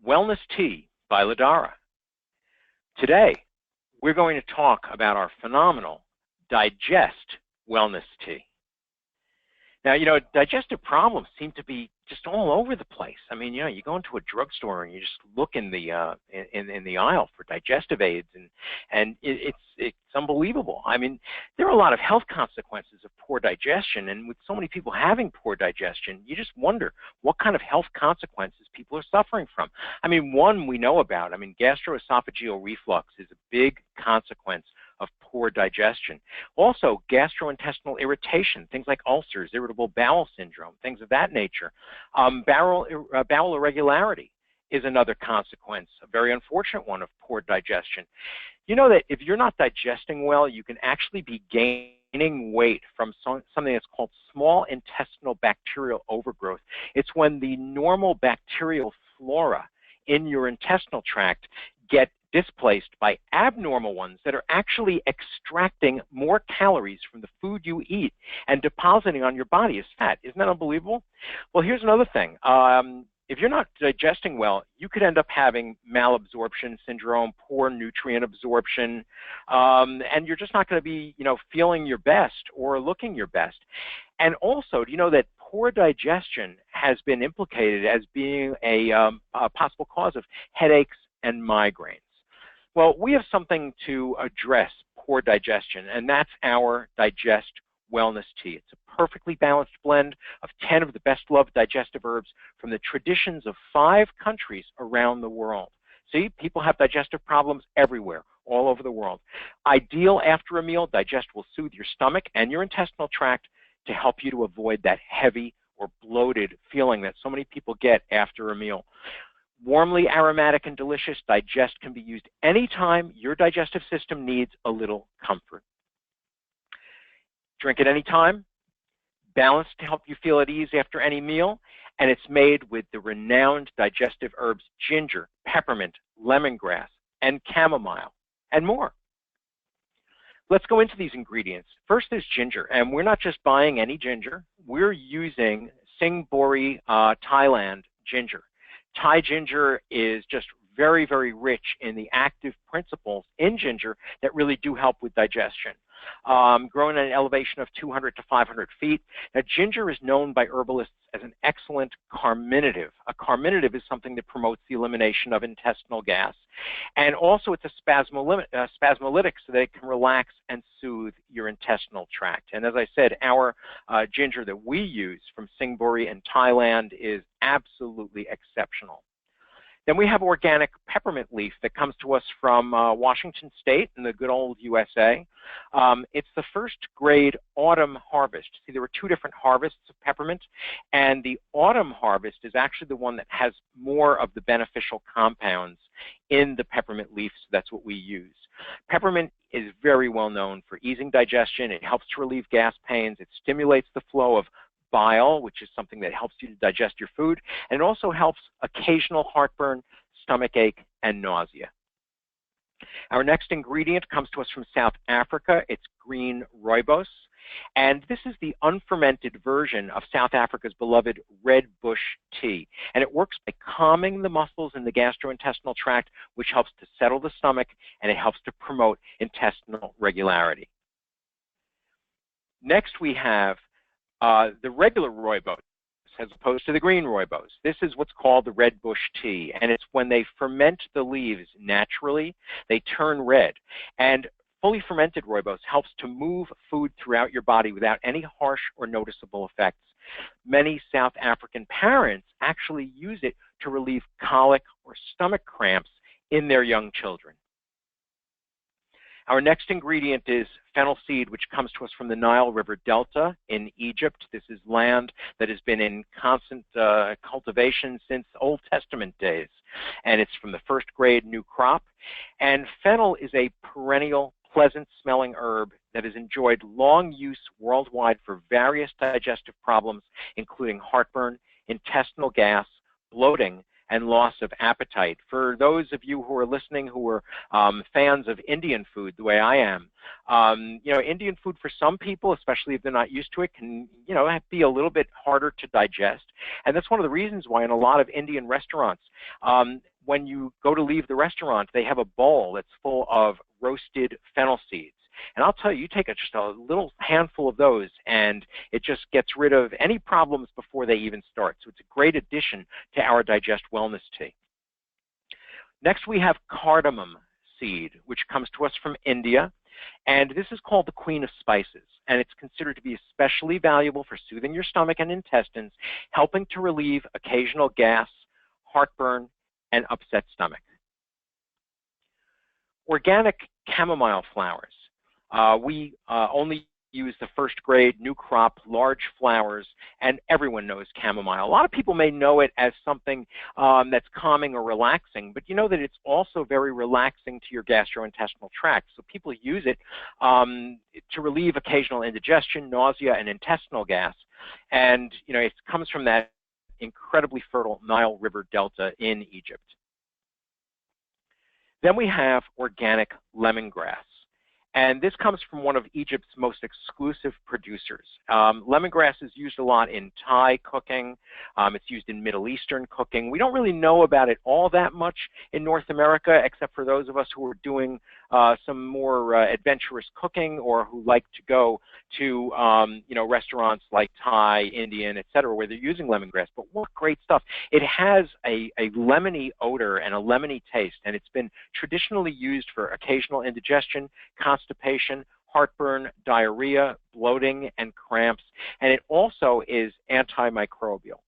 Wellness Tea by Ladara. Today, we're going to talk about our phenomenal Digest Wellness Tea. Now, digestive problems seem to be just all over the place. I mean, you go into a drugstore and you just look in the aisle for digestive aids, and it's unbelievable. I mean, there are a lot of health consequences of poor digestion, and with so many people having poor digestion, you just wonder what kind of health consequences people are suffering from. I mean, one we know about. I mean, gastroesophageal reflux is a big consequence of poor digestion. Also, gastrointestinal irritation, things like ulcers, irritable bowel syndrome, things of that nature. Bowel irregularity is another consequence, a very unfortunate one, of poor digestion. You know that if you're not digesting well, you can actually be gaining weight from something that's called small intestinal bacterial overgrowth. It's when the normal bacterial flora in your intestinal tract get displaced by abnormal ones that are actually extracting more calories from the food you eat and depositing on your body as fat. Isn't that unbelievable? Well, here's another thing. If you're not digesting well, you could end up having malabsorption syndrome, poor nutrient absorption, and you're just not going to be, feeling your best or looking your best. And also, do you know that poor digestion has been implicated as being a possible cause of headaches and migraines? Well, we have something to address poor digestion, and that's our Digest Wellness Tea. It's a perfectly balanced blend of 10 of the best-loved digestive herbs from the traditions of 5 countries around the world. See, people have digestive problems everywhere, all over the world. Ideal after a meal, Digest will soothe your stomach and your intestinal tract to help you to avoid that heavy or bloated feeling that so many people get after a meal. Warmly aromatic and delicious, Digest can be used anytime your digestive system needs a little comfort. Drink at any time, balanced to help you feel at ease after any meal, and it's made with the renowned digestive herbs ginger, peppermint, lemongrass, and chamomile, and more. Let's go into these ingredients. First, there's ginger, and we're not just buying any ginger. We're using Singbori, Thailand ginger. Thai ginger is just very, very rich in the active principles in ginger that really do help with digestion. Grown at an elevation of 200 to 500 feet. Now, ginger is known by herbalists as an excellent carminative. A carminative is something that promotes the elimination of intestinal gas. And also it's a spasmolytic so that it can relax and soothe your intestinal tract. And as I said, our ginger that we use from Singbori in Thailand is absolutely exceptional. Then we have organic peppermint leaf that comes to us from Washington State in the good old USA. It's the first grade autumn harvest. See, there were 2 different harvests of peppermint, and the autumn harvest is actually the one that has more of the beneficial compounds in the peppermint leaf, so that's what we use. Peppermint is very well known for easing digestion. It helps to relieve gas pains. It stimulates the flow of bile, which is something that helps you to digest your food, and it also helps occasional heartburn, stomach ache, and nausea. Our next ingredient comes to us from South Africa. It's green rooibos, and this is the unfermented version of South Africa's beloved red bush tea, and it works by calming the muscles in the gastrointestinal tract, which helps to settle the stomach, and it helps to promote intestinal regularity. Next, we have the regular rooibos as opposed to the green rooibos. This is what's called the red bush tea, and it's when they ferment the leaves naturally, they turn red. And fully fermented rooibos helps to move food throughout your body without any harsh or noticeable effects. Many South African parents actually use it to relieve colic or stomach cramps in their young children. Our next ingredient is fennel seed, which comes to us from the Nile River Delta in Egypt. This is land that has been in constant cultivation since Old Testament days, and it's from the first grade new crop. And fennel is a perennial, pleasant-smelling herb that has enjoyed long use worldwide for various digestive problems, including heartburn, intestinal gas, bloating, and loss of appetite. For those of you who are listening who are fans of Indian food, the way I am, Indian food for some people, especially if they're not used to it, can, be a little bit harder to digest. And that's one of the reasons why in a lot of Indian restaurants, when you go to leave the restaurant, they have a bowl that's full of roasted fennel seeds. And I'll tell you, you take just a little handful of those, and it just gets rid of any problems before they even start. So it's a great addition to our Digest Wellness Tea. Next, we have cardamom seed, which comes to us from India. And this is called the Queen of Spices. And it's considered to be especially valuable for soothing your stomach and intestines, helping to relieve occasional gas, heartburn, and upset stomach. Organic chamomile flowers. We only use the first grade, new crop, large flowers, and everyone knows chamomile. A lot of people may know it as something that's calming or relaxing, but you know that it's also very relaxing to your gastrointestinal tract. So people use it to relieve occasional indigestion, nausea, and intestinal gas. And you know, it comes from that incredibly fertile Nile River Delta in Egypt. Then we have organic lemongrass. And this comes from one of Egypt's most exclusive producers. Lemongrass is used a lot in Thai cooking. It's used in Middle Eastern cooking. We don't really know about it all that much in North America, except for those of us who are doing some more adventurous cooking, or who like to go to you know, restaurants like Thai, Indian, etc., where they're using lemongrass. But what great stuff. It has a lemony odor and a lemony taste, and it's been traditionally used for occasional indigestion, constipation, heartburn, diarrhea, bloating, and cramps. And it also is antimicrobial.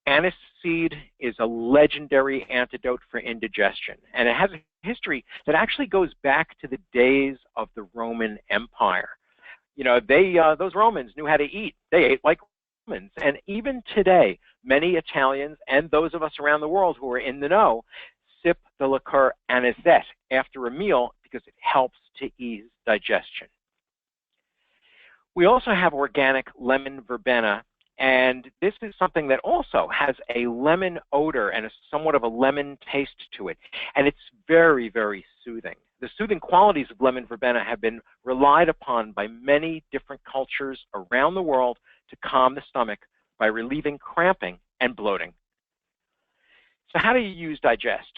Anise seed is a legendary antidote for indigestion, and it has a history that actually goes back to the days of the Roman Empire. You know, those Romans knew how to eat. They ate like Romans, and even today, many Italians and those of us around the world who are in the know sip the liqueur anisette after a meal because it helps to ease digestion. We also have organic lemon verbena, and this is something that also has a lemon odor and a somewhat of a lemon taste to it, and it's very, very soothing. The soothing qualities of lemon verbena have been relied upon by many different cultures around the world to calm the stomach by relieving cramping and bloating. So how do you use Digest?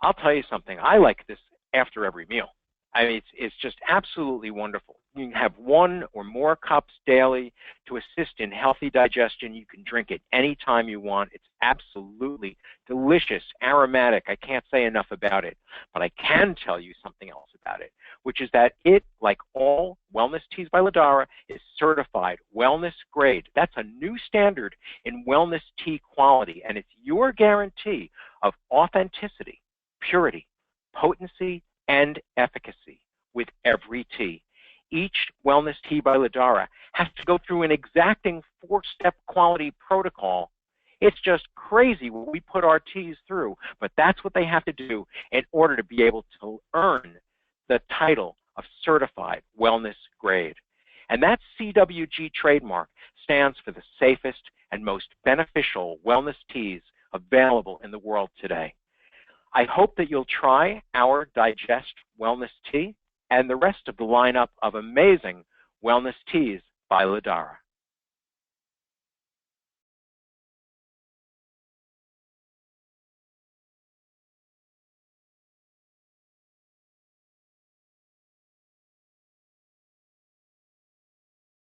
I'll tell you something. I like this after every meal. I mean, it's just absolutely wonderful. You can have one or more cups daily to assist in healthy digestion. You can drink it anytime you want. It's absolutely delicious, aromatic. I can't say enough about it. But I can tell you something else about it, which is that it, like all wellness teas by Ladara, is certified wellness grade. That's a new standard in wellness tea quality, and it's your guarantee of authenticity, purity, potency, and efficacy with every tea. Each wellness tea by Ladara has to go through an exacting 4-step quality protocol. It's just crazy what we put our teas through, but that's what they have to do in order to be able to earn the title of certified wellness grade. And that CWG trademark stands for the safest and most beneficial wellness teas available in the world today. I hope that you'll try our Digest Wellness Tea and the rest of the lineup of amazing wellness teas by Ladara.